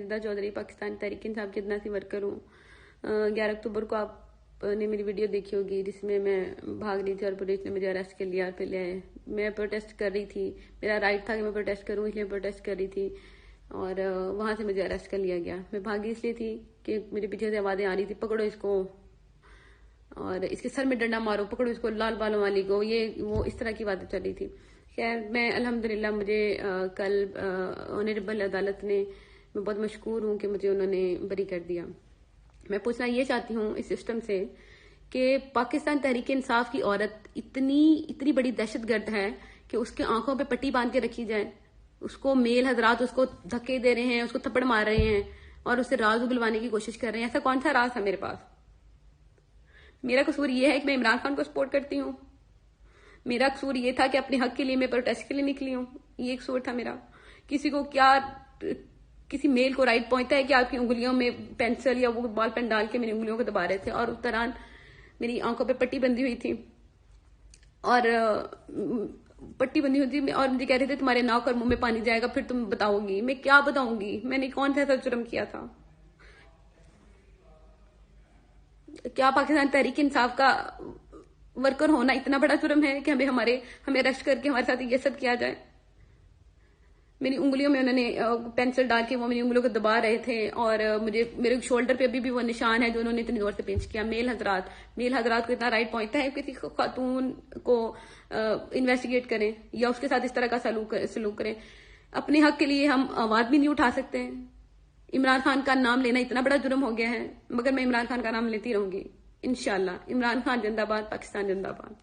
رضا چودھری پاکستان تحریک انصاف کی ادنا سی ورکر ہوں. 11 اکتوبر کو آپ نے میری ویڈیو دیکھی ہوگی جس میں میں بھاگ رہی تھی اور پولیس نے مجھے اریسٹ کر لیا اور پھر لے آئے. میں پروٹیسٹ کر رہی تھی, میرا رائٹ تھا کہ میں پروٹیسٹ کروں, اس لیے پروٹیسٹ کر رہی تھی اور وہاں سے مجھے اریسٹ کر لیا گیا. میں بھاگی اس لیے تھی کہ میرے پیچھے سے آوازیں آ رہی تھی پکڑو اس کو اور اس کے سر میں ڈنڈا مارو, پکڑو اس کو, لال بالوں والی کو, یہ وہ اس طرح کی باتیں چل رہی تھی. خیر میں الحمدللہ مجھے کل آنریبل عدالت نے, میں بہت مشکور ہوں کہ مجھے انہوں نے بری کر دیا. میں پوچھنا یہ چاہتی ہوں اس سسٹم سے کہ پاکستان تحریک انصاف کی عورت اتنی بڑی دہشت گرد ہے کہ اس کے آنکھوں پہ پٹی باندھ کے رکھی جائے, اس کو میل حضرات اس کو دھکے دے رہے ہیں, اس کو تھپڑ مار رہے ہیں اور اسے راز اگلوانے کی کوشش کر رہے ہیں. ایسا کون سا راز تھا میرے پاس؟ میرا قصور یہ ہے کہ میں عمران خان کو سپورٹ کرتی ہوں, میرا قصور یہ تھا کہ اپنے حق کے لیے میں پروٹیسٹ کے لیے نکلی ہوں, یہ قصور تھا میرا. کسی کو کیا, کسی میل کو رائٹ پہنچتا ہے کہ آپ کی انگلیوں میں پینسل یا وہ بال پین ڈال کے میری انگلیوں کو دبا رہے تھے اور اس دوران میری آنکھوں پہ پٹی بندھی ہوئی تھی اور اور مجھے کہہ رہے تھے تمہارے ناک اور منہ میں پانی جائے گا پھر تم بتاؤ گی. میں کیا بتاؤں گی؟ میں نے کون سا ایسا جرم کیا تھا؟ کیا پاکستان تحریک انصاف کا ورکر ہونا اتنا بڑا جرم ہے کہ ہمیں اریسٹ کر کے ہمارے ساتھ یہ سب کیا جائے؟ میری انگلیوں میں انہوں نے پینسل ڈال کے وہ میری انگلیوں کو دبا رہے تھے اور میرے شولڈر پہ ابھی بھی وہ نشان ہے جو انہوں نے اتنی زور سے پینچ کیا. میل حضرات کو اتنا رائٹ پہنچتا ہے کسی خاتون کو انویسٹیگیٹ کریں یا اس کے ساتھ اس طرح کا سلوک کریں؟ اپنے حق کے لیے ہم آواز بھی نہیں اٹھا سکتے ہیں. عمران خان کا نام لینا اتنا بڑا جرم ہو گیا ہے, مگر میں عمران خان کا نام لیتی رہوں گی انشاءاللہ. عمران خان زندہ باد, پاکستان زندہ باد.